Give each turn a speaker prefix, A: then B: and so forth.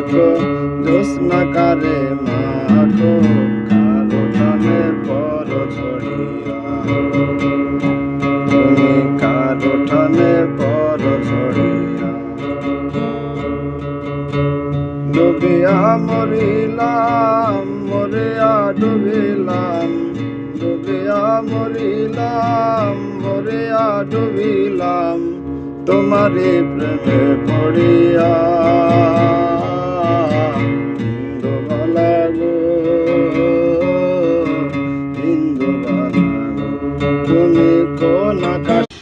A: মাখো জ্যোৎস্না কারে মাখো কারো টানে পরো ছড়িয়া তুমি কারো টানে পরো ছড়িয়া ডুবিয়া মরিলাম মরিয়া ডুবিলাম ডুবিয়া মরিলাম মরিয়া ডুবিলাম তোমারি প্রেমে পড়িয়া ইন্দুবালা গো ইন্দুবালা গো তুমি কোন আকাশ